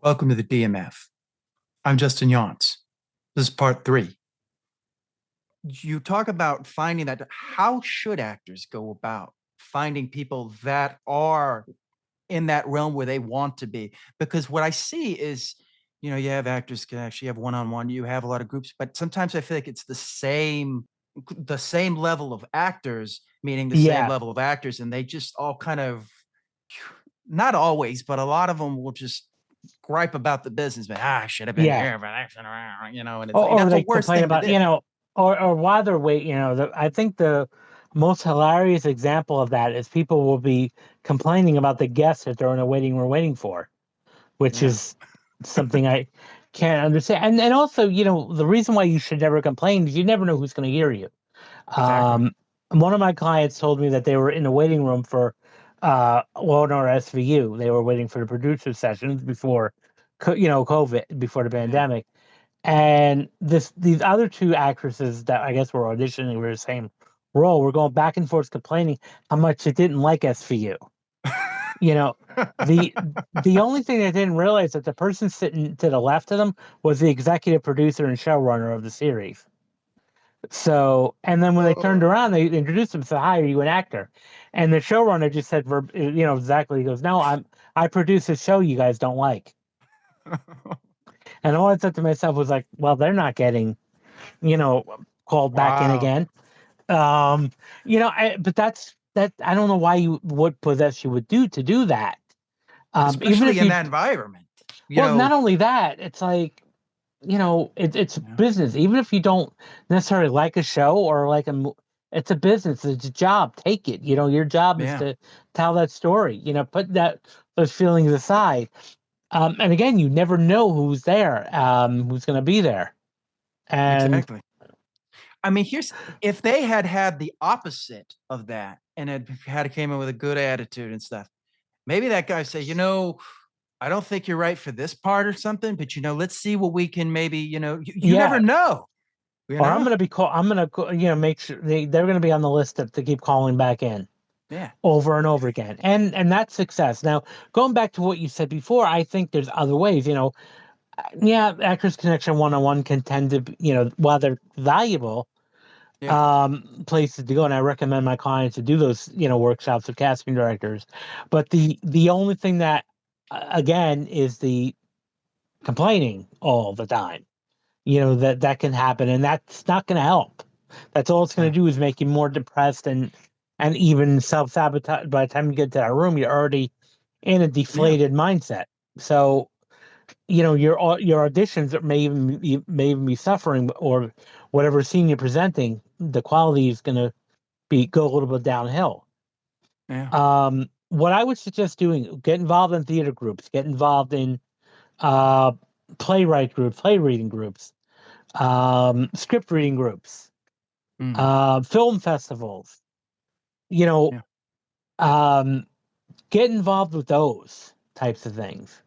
Welcome to the DMF. I'm Justin Younts. This is part 3. You talk about finding that. How should actors go about finding people that are in that realm where they want to be? Because what I see is, you have actors can actually have one-on-one, you have a lot of groups, but sometimes I feel like it's the same level of actors, meaning the same Yeah, level of actors, and they just all kind of, not always, but a lot of them will just gripe about the business, but I should have been yeah. here, but I should have, and it's like Or that's the they worst complain thing to about, do. or while they're waiting, I think the most hilarious example of that is people will be complaining about the guests that they're in a waiting room waiting for, which Yeah, is something I can't understand. And also, the reason why you should never complain is you never know who's going to hear you. exactly. One of my clients told me that they were in a waiting room for well, no, SVU. They were waiting for the producer sessions before, COVID, before the Yeah. pandemic. And these other two actresses that I guess were auditioning for the same role were going back and forth complaining how much they didn't like SVU. You know, the the only thing they didn't realize that the person sitting to the left of them was the executive producer and showrunner of the series. So, and then when they turned Oh. around, they introduced him, said, "Hi, are you an actor?" And the showrunner just said, exactly. He goes, "No, I produce a show you guys don't like." And all I said to myself was like, "Well, they're not getting, you know, called back in Wow. again." But that. I don't know why you would possess you would do that. Even Especially if in you, that environment. You well, not know, only that, it's like, it's yeah. business. Even if you don't necessarily like a show or like it's a business. It's a job. Take it. Your job is Yeah, to tell that story. Put those feelings aside. And again, you never know who's there, who's going to be there. And exactly. I mean, here's if they had had the opposite of that and had came in with a good attitude and stuff, maybe that guy say, I don't think you're right for this part or something, but let's see what we can maybe, you never yeah, know, or I'm going to be call. I'm going to make sure they're going to be on the list to keep calling back in Yeah. over and over again. And that's success. Now, going back to what you said before, I think there's other ways. Yeah, Actors Connection one-on-one can tend to, while they're valuable, Yeah. places to go, and I recommend my clients to do those, workshops with casting directors. But the only thing that, again, is the complaining all the time. That can happen, and that's not going to help. That's all it's going Yeah. to do is make you more depressed and even self-sabotage. By the time you get to that room, you're already in a Yeah. deflated mindset. So your auditions may even be suffering, or whatever scene you're presenting, the quality is going to be go a little bit downhill. Yeah. What I would suggest doing: get involved in theater groups, get involved in uh, playwright groups, play reading groups, script reading groups, Mhm. film festivals. You know, Yeah. um, get involved with those types of things.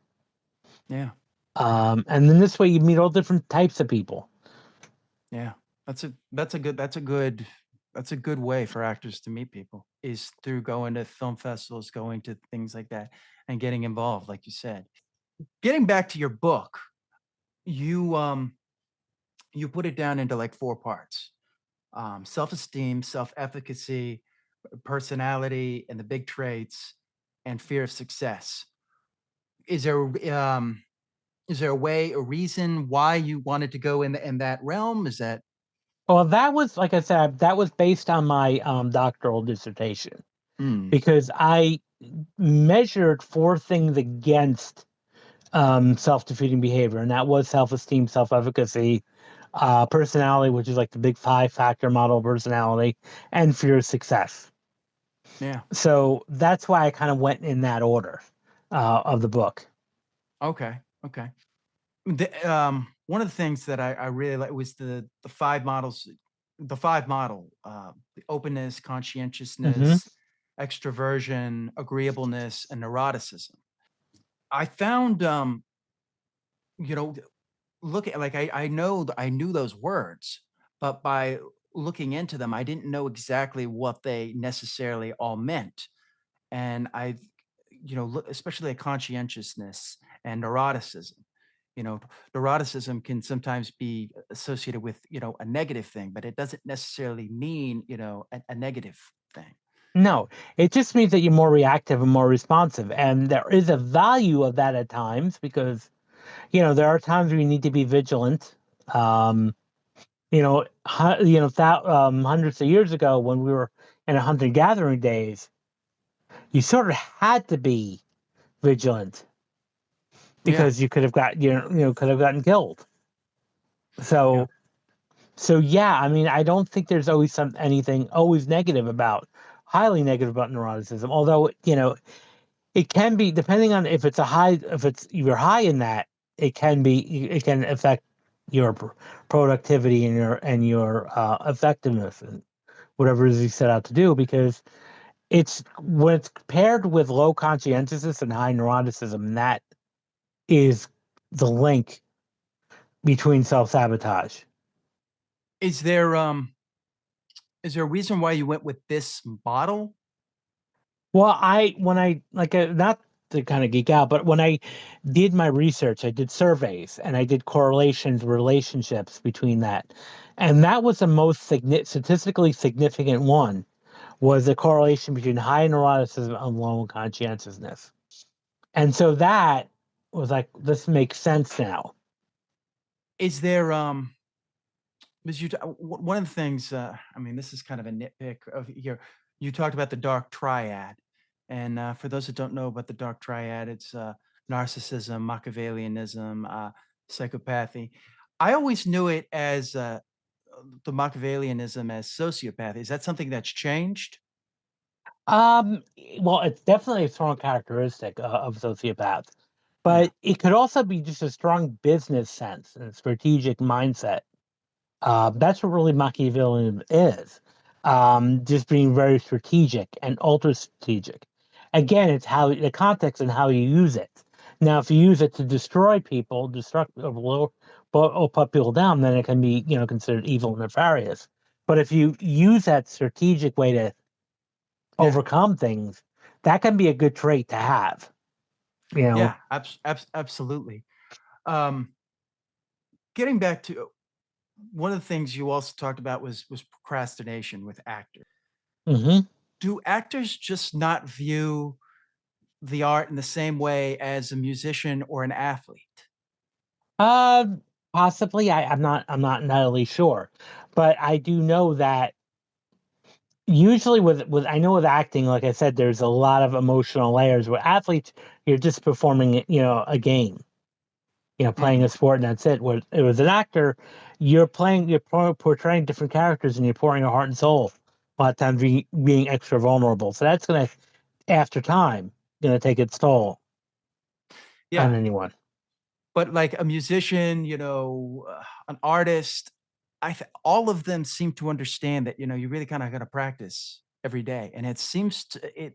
Yeah. And then this way you meet all different types of people. Yeah. That's a good way for actors to meet people is through going to film festivals, going to things like that, and getting involved, like you said. Getting back to your book, you put it down into like 4 parts. Self-esteem, self-efficacy, personality, and the big traits, and fear of success. Is there is there a way, a reason why you wanted to go in that realm? Is that Well, that was, like I said, that was based on my doctoral dissertation, mm, because I measured 4 things against self-defeating behavior, and that was self-esteem, self-efficacy, personality, which is like the big 5-factor model personality, and fear of success. yeah. So that's why I kind of went in that order of the book. Okay. Okay. One of the things that I really like was the 5 models, the 5 model, the openness, Hmm. conscientiousness, extroversion, agreeableness, and neuroticism. I found, you know, look at like I know I knew those words, but by looking into them, I didn't know exactly what they necessarily all meant. And I, look, especially a conscientiousness. and neuroticism. You know, neuroticism can sometimes be associated with, a negative thing, but it doesn't necessarily mean, a negative thing. No, it just means that you're more reactive and more responsive. And there is a value of that at times because, there are times where you need to be vigilant. Um, hundreds of years ago when we were in a hunter gathering days, you sort of had to be vigilant Yeah. because you could have could have gotten killed. Yeah. So yeah, I mean, I don't think there's always anything always negative about highly negative about neuroticism. Although it can be depending on if it's if you're high in that, it can affect your productivity and your effectiveness and whatever it is you set out to do because it's when it's paired with low conscientiousness and high neuroticism that is the link between self-sabotage. Is there is there a reason why you went with this model? Well, when I like not to kind of geek out, but when I did my research, I did surveys and I did correlations, relationships between that, and that was the most statistically significant one was the correlation between high neuroticism and low conscientiousness, and so that was like this makes sense now. Is there because one of the things, I mean, this is kind of a nitpick of here. You talked about the dark triad, and for those that don't know about the dark triad, it's narcissism, Machiavellianism, psychopathy. I always knew it as the Machiavellianism as sociopathy. Is that something that's changed? Um, well, it's definitely a strong characteristic of sociopaths, Yeah. but it could also be just a strong business sense and strategic mindset. That's what really Machiavellian is. Just being very strategic and ultra strategic. Again, it's how the context and how you use it. Now, if you use it to destroy people, destruct or put people down, then it can be considered evil and nefarious. But if you use that strategic way to Yeah. overcome things, that can be a good trait to have. You know. Yeah. Absolutely. Um, Getting back to one of the things you also talked about was procrastination with actors. Hmm. Do actors just not view the art in the same way as a musician or an athlete? Uh, Possibly. I'm not. I'm not entirely sure, but I do know that usually with I know with acting, like I said, there's a lot of emotional layers. With athletes, you're just performing, a game, playing a Mhm. sport, and that's it. Where it was an actor, you're portraying different characters, and you're pouring your heart and soul. A lot of times, being extra vulnerable. So that's gonna, after time, gonna take its toll on Yeah, anyone. but like a musician, an artist, all of them seem to understand that, you really kinda gotta practice every day, and it seems to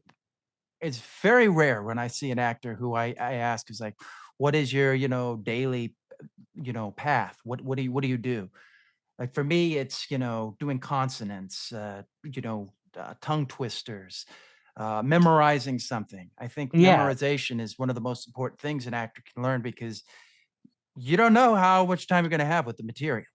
it's very rare when I see an actor who I ask is like, "What is your, daily, path? What do you do?" Like for me, it's, doing consonants, tongue twisters, memorizing something. I think Yeah, memorization is one of the most important things an actor can learn because you don't know how much time you're going to have with the material.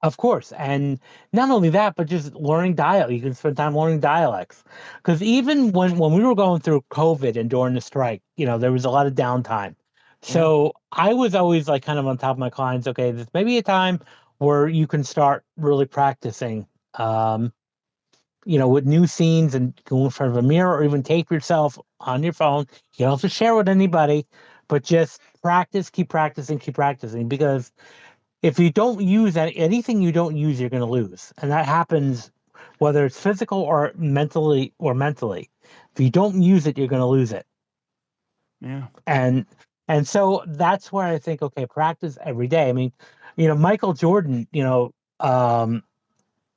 of course, and not only that, but just learning dialect. You can spend time learning dialects, because even when we were going through COVID and during the strike, there was a lot of downtime. Yeah. So I was always like kind of on top of my clients. Okay, this may be a time where you can start really practicing. Um, with new scenes and go in front of a mirror or even tape yourself on your phone. You don't have to share with anybody, but just practice, keep practicing because if you don't use anything you don't use, you're going to lose, and that happens whether it's physical or mentally. If you don't use it, you're going to lose it, Yeah. and so that's where I think, okay, practice every day. I mean, Michael Jordan,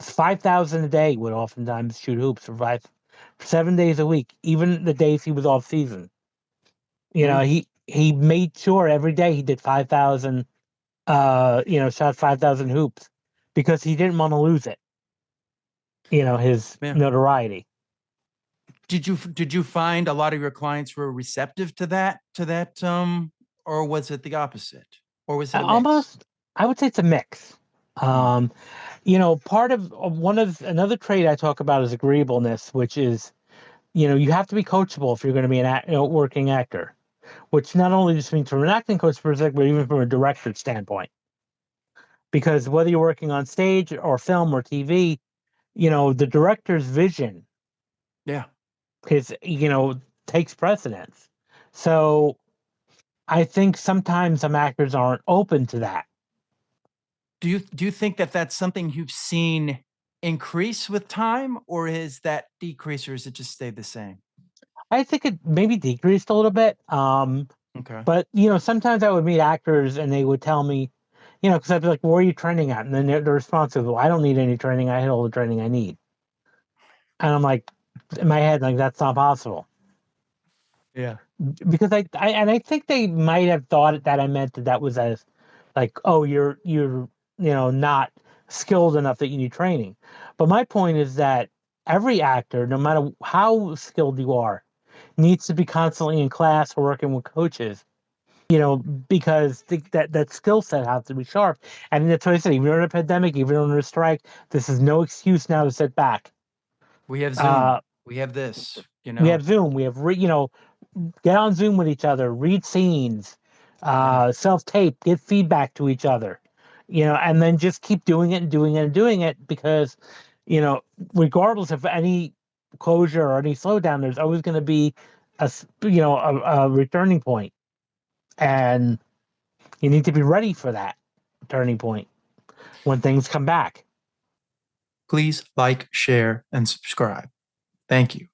5,000 a day would oftentimes shoot hoops for 7 days a week, even the days he was off season. Yeah. He made sure every day he did 5,000 shot 5,000 hoops because he didn't want to lose it, his Yeah. notoriety. Did you find a lot of your clients were receptive to that or was it the opposite? Or was it a mix? Almost, I would say it's a mix. Hmm. Um, part of one of another trait I talk about is agreeableness, which is, you have to be coachable if you're going to be working actor, which not only just means from an acting coach perspective, but even from a director standpoint. Because whether you're working on stage or film or TV, the director's vision Yeah. is, takes precedence. So I think sometimes some actors aren't open to that. Do you think that that's something you've seen increase with time, or is that decrease, or is it just stayed the same? I think it maybe decreased a little bit. Okay. But sometimes I would meet actors and they would tell me, because I'd be like, "Where are you training at?" And then the response is, "Well, I don't need any training. I had all the training I need." And I'm like, in my head, like that's not possible Yeah. because I think they might have thought that I meant that was as like, oh, you're not skilled enough that you need training. But my point is that every actor, no matter how skilled you are, needs to be constantly in class or working with coaches, because that skill set has to be sharp. And that's what I said. Even during a pandemic, even under a strike, this is no excuse now to sit back. We have Uh, Zoom. We have this, we have Zoom. We have get on Zoom with each other, read scenes, Yeah. self tape, get feedback to each other, and then just keep doing it and doing it and doing it because, you know, regardless of any closure or any slowdown, there's always going to be a returning point, and you need to be ready for that turning point when things come back. Please like, share, and subscribe. Thank you.